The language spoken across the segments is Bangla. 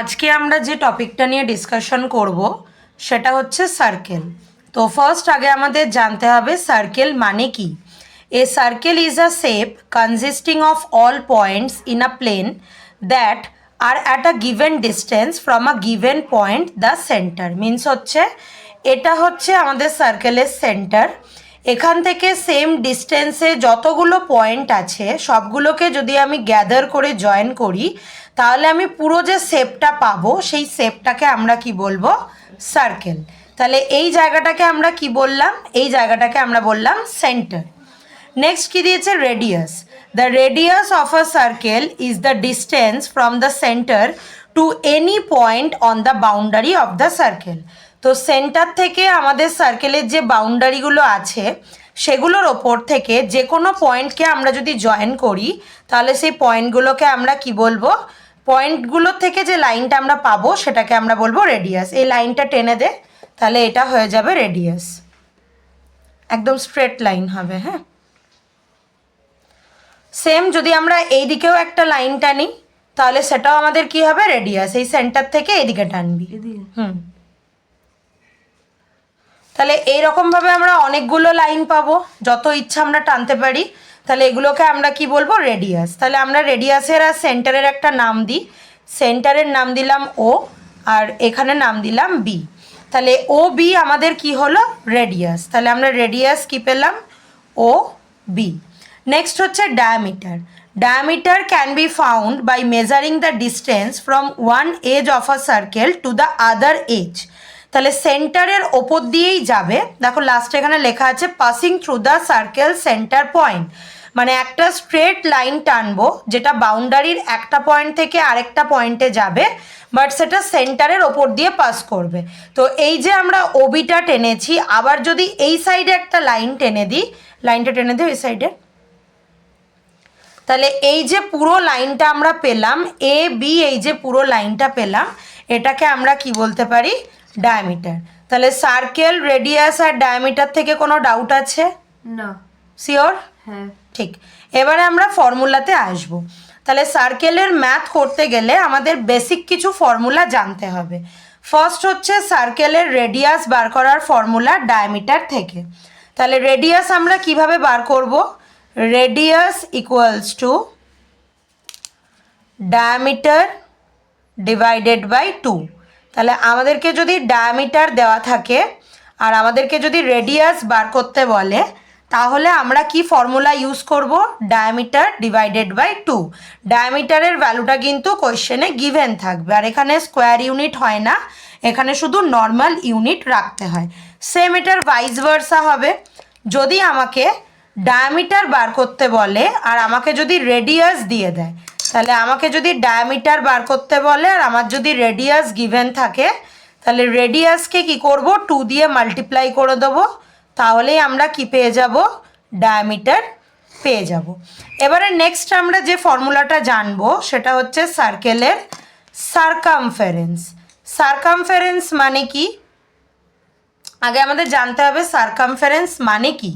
আজকে আমরা যে টপিকটা নিয়ে ডিসকাশন করব সেটা হচ্ছে সার্কেল। তো ফার্স্ট আগে আমাদের জানতে হবে সার্কেল মানে কি। A circle is a shape consisting of all points in a plane that are at a given distance from a given point the centre. Means হচ্ছে এটা হচ্ছে আমাদের সার্কেলের সেন্টার। এখান থেকে সেম ডিস্টেন্সে যতগুলো পয়েন্ট আছে সবগুলোকে যদি আমি গ্যাদার করে জয়েন করি তাহলে আমি পুরো যে শেপটা পাবো সেই শেপটাকে আমরা কি বলবো, সার্কেল। তাহলে এই জায়গাটাকে আমরা কি বললাম, এই জায়গাটাকে আমরা বললাম সেন্টার। নেক্সট কি দিয়েছে, radius. The radius of a circle is the distance from the centre to any point on the boundary of the circle. তো সেন্টার থেকে আমাদের সার্কেলের যে বাউন্ডারিগুলো আছে সেগুলোর ওপর থেকে যে কোনো পয়েন্টকে আমরা যদি জয়েন করি তাহলে সেই পয়েন্টগুলোকে আমরা কি বলবো, পয়েন্টগুলোর থেকে যে লাইনটা আমরা পাবো সেটাকে আমরা বলবো রেডিয়াস। এই লাইনটা টেনে দে, তাহলে এটা হয়ে যাবে রেডিয়াস, একদম স্ট্রেট লাইন হবে। হ্যাঁ, সেম যদি আমরা এই দিকেও একটা লাইন টানি তাহলে সেটাও আমাদের কি হবে, রেডিয়াস। এই সেন্টার থেকে এদিকে টানবি। তাহলে এইরকমভাবে আমরা অনেকগুলো লাইন পাবো, যত ইচ্ছা আমরা টানতে পারি। তাহলে এগুলোকে আমরা কি বলবো, রেডিয়াস। তাহলে আমরা রেডিয়াসের আর সেন্টারের একটা নাম দিই। সেন্টারের নাম দিলাম ও, আর এখানে নাম দিলাম বি। তাহলে ও বি আমাদের কি হলো, রেডিয়াস। তাহলে আমরা রেডিয়াস কি পেলাম, ও বি। নেক্সট হচ্ছে diameter. Diameter can be found by measuring the distance from one edge of a circle to the other edge. তাহলে সেন্টারের ওপর দিয়েই যাবে, দেখো লাস্টে এখানে লেখা আছে passing through the circle centre point, মানে একটা স্ট্রেট লাইন টানবো যেটা বাউন্ডারির একটা পয়েন্ট থেকে আরেকটা পয়েন্টে যাবে, বাট সেটা সেন্টারের ওপর দিয়ে পাস করবে। তো এই যে আমরা ওবিটা টেনেছি, আবার যদি এই সাইডে একটা লাইন টেনে দিই, লাইনটা টেনে দিই ওই সাইডে, তাহলে এই যে পুরো লাইনটা আমরা পেলাম এ বি, এই যে পুরো লাইনটা পেলাম এটাকে আমরা কি বলতে পারি, ডায়ামিটার। তাহলে সার্কেল, রেডিয়াস আর ডায়ামিটার থেকে কোনো ডাউট আছে না? শিওর? হ্যাঁ, ঠিক। এবারে আমরা ফর্মুলাতে আসব। তাহলে সার্কেলের ম্যাথ করতে গেলে আমাদের বেসিক কিছু ফর্মুলা জানতে হবে। ফার্স্ট হচ্ছে সার্কেলের রেডিয়াস বার করার ফর্মুলা ডায়ামিটার থেকে। তাহলে রেডিয়াস আমরা কিভাবে বার করব, radius equals to diameter divided by 2। তাহলে আমাদেরকে যদি ডায়ামিটার দেওয়া থাকে আর আমাদেরকে যদি রেডিয়াস বার করতে বলে তাহলে আমরা কি ফর্মুলা ইউজ করব, ডায়ামিটার ডিভাইডেড বাই 2। ডায়ামিটারের ভ্যালুটা কিন্তু কোয়েশ্চেনে গিভেন থাকবে, আর এখানে স্কোয়ার ইউনিট হয় না, এখানে শুধু নর্মাল ইউনিট রাখতে হয়। সেম এটার ভাইস ভার্সা হবে। যদি আমাকে ডায়ামিটার বার করতে বলে আর আমাকে যদি রেডিয়াস দিয়ে দেয়, তাহলে আমাকে যদি ডায়ামিটার বার করতে বলে আর আমার যদি রেডিয়াস গিভেন থাকে তাহলে রেডিয়াসকে কি করব, 2 দিয়ে মাল্টিপ্লাই করে দেবো, তাহলেই আমরা কি পেয়ে যাব, ডায়ামিটার পেয়ে যাব। এবারে নেক্সট আমরা যে ফর্মুলাটা জানবো সেটা হচ্ছে সার্কেলের সারকামফারেন্স। সারকামফারেন্স মানে কি, আগে আমাদের জানতে হবে সারকামফারেন্স মানে কি।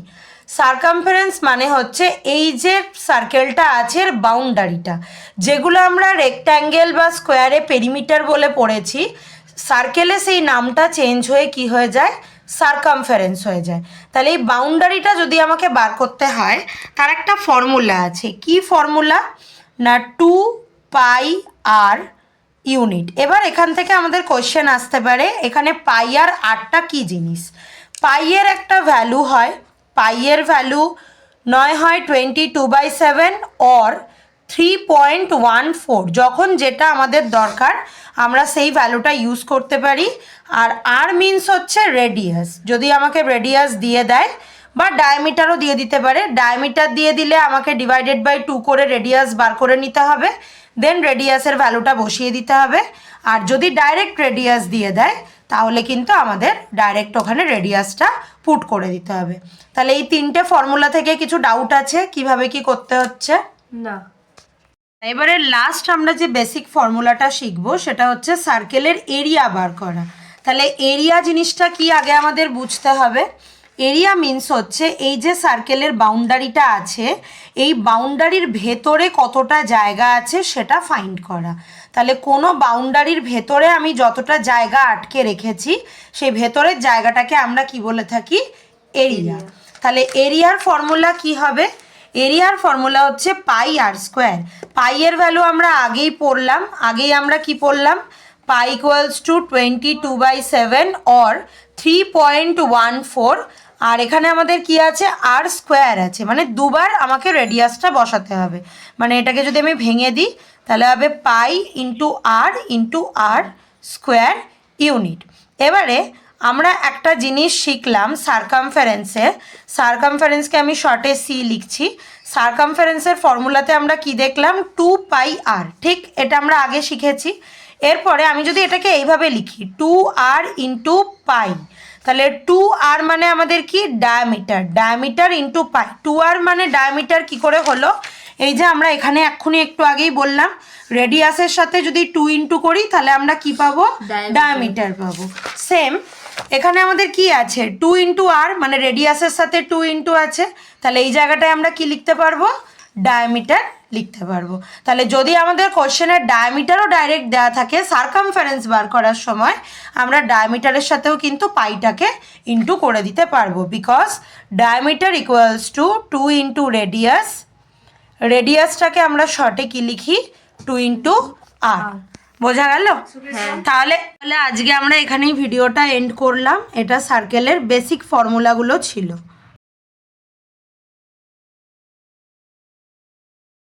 সারকামফারেন্স মানে হচ্ছে এই যে সার্কেলটা আছে এর বাউন্ডারিটা, যেগুলো আমরা রেক্ট্যাঙ্গেল বা স্কোয়ারে পেরিমিটার বলে পড়েছি, সার্কেলে সেই নামটা চেঞ্জ হয়ে কি হয়ে যায়, সারকামফারেন্স হয়ে যায়। তাহলে এই বাউন্ডারিটা যদি আমাকে বার করতে হয় তার একটা ফর্মুলা আছে। কি ফর্মুলা না, 2 পাই আর ইউনিট। এবার এখান থেকে আমাদের কোশ্চেন আসতে পারে এখানে পাই আর আরটা কী জিনিস। পাইয়ের একটা ভ্যালু হয়, পাইয়ের ভ্যালু নয় হয় 22/7 অর 3.14। যখন যেটা আমাদের দরকার আমরা সেই ভ্যালুটা ইউজ করতে পারি। আর আর মিনস হচ্ছে রেডিয়াস, যদি আমাকে রেডিয়াস দিয়ে দেয় বা ডায়ামিটারও দিয়ে দিতে পারে, ডায়ামিটার দিয়ে দিলে আমাকে ডিভাইডেড বাই 2 করে রেডিয়াস বার করে নিতে হবে, দেন রেডিয়াসের ভ্যালুটা বসিয়ে দিতে হবে। আর যদি ডাইরেক্ট রেডিয়াস দিয়ে দেয় তাহলে কিন্তু আমাদের ডাইরেক্ট ওখানে রেডিয়াসটা পুট করে দিতে হবে। তাহলে এই তিনটে ফর্মুলা থেকে কিছু ডাউট আছে কিভাবে কি করতে হচ্ছে? না। এবারে লাস্ট আমরা যে বেসিক ফর্মুলাটা শিখবো সেটা হচ্ছে সার্কেলের এরিয়া বার করা। তাহলে এরিয়া জিনিসটা কি আগে আমাদের বুঝতে হবে। এরিয়া মিন্স হচ্ছে এই যে সার্কেলের বাউন্ডারিটা আছে, এই বাউন্ডারির ভেতরে কতটা জায়গা আছে সেটা ফাইন্ড করা। তাহলে কোনো বাউন্ডারির ভেতরে আমি যতটা জায়গা আটকে রেখেছি সেই ভেতরের জায়গাটাকে আমরা কি বলে থাকি? এরিয়া। তাহলে এরিয়ার ফর্মুলা কি হবে? এরিয়ার ফর্মুলা হচ্ছে পাই আর স্কোয়ার। পাইয়ের ভ্যালু আমরা আগেই পড়লাম, আগেই আমরা কি পড়লাম? পাই ইকুয়ালস টু 22/7 অর 3.14। আর এখানে আমাদের কি আছে? আর স্কোয়ার আছে, মানে দুবার আমাকে রেডিয়াসটা বসাতে হবে। মানে এটাকে যদি আমি ভেঙে দিই তাহলে হবে পাই ইন্টু আর স্কোয়ার ইউনিট। এবারে আমরা একটা জিনিস শিখলাম সার্কামফারেন্সে। সার্কামফারেন্সকে আমি শর্টে সি লিখছি। সার্কামফারেন্সের ফর্মুলাতে আমরা কি দেখলাম? 2πr। ঠিক, এটা আমরা আগে শিখেছি। এরপরে আমি যদি এটাকে এইভাবে লিখি 2r ইন্টু পাই, তাহলে 2r মানে আমাদের কি? ডায়ামিটার। ডায়ামিটার ইন্টু পাই। 2r মানে ডায়ামিটার কি করে হলো? এই যে আমরা এখানে এক্ষুনি একটু আগেই বললাম রেডিয়াসের সাথে যদি 2 ইন্টু করি তাহলে আমরা কি পাবো? ডায়ামিটার পাবো। সেম এখানে আমাদের কি আছে? 2 ইন্টু আর, মানে রেডিয়াসের সাথে 2 ইন্টু আছে, তাহলে এই জায়গাটায় আমরা কি লিখতে পারবো? ডায়ামিটার লিখতে পারবো। তাহলে যদি আমাদের কোশ্চেনের ডায়ামিটারও ডাইরেক্ট দেওয়া থাকে, সার্কামফারেন্স বার করার সময় আমরা ডায়ামিটারের সাথেও কিন্তু পাইটাকে ইন্টু করে দিতে পারবো, because diameter equals two 2 into radius. রেডিয়াসটাকে আমরা শর্টে কি লিখি? 2 ইন্টু আর। বোঝা গেল? তাহলে আজকে আমরা এখানেই ভিডিওটা এন্ড করলাম। এটা সার্কেলের বেসিক ফর্মুলাগুলো ছিল।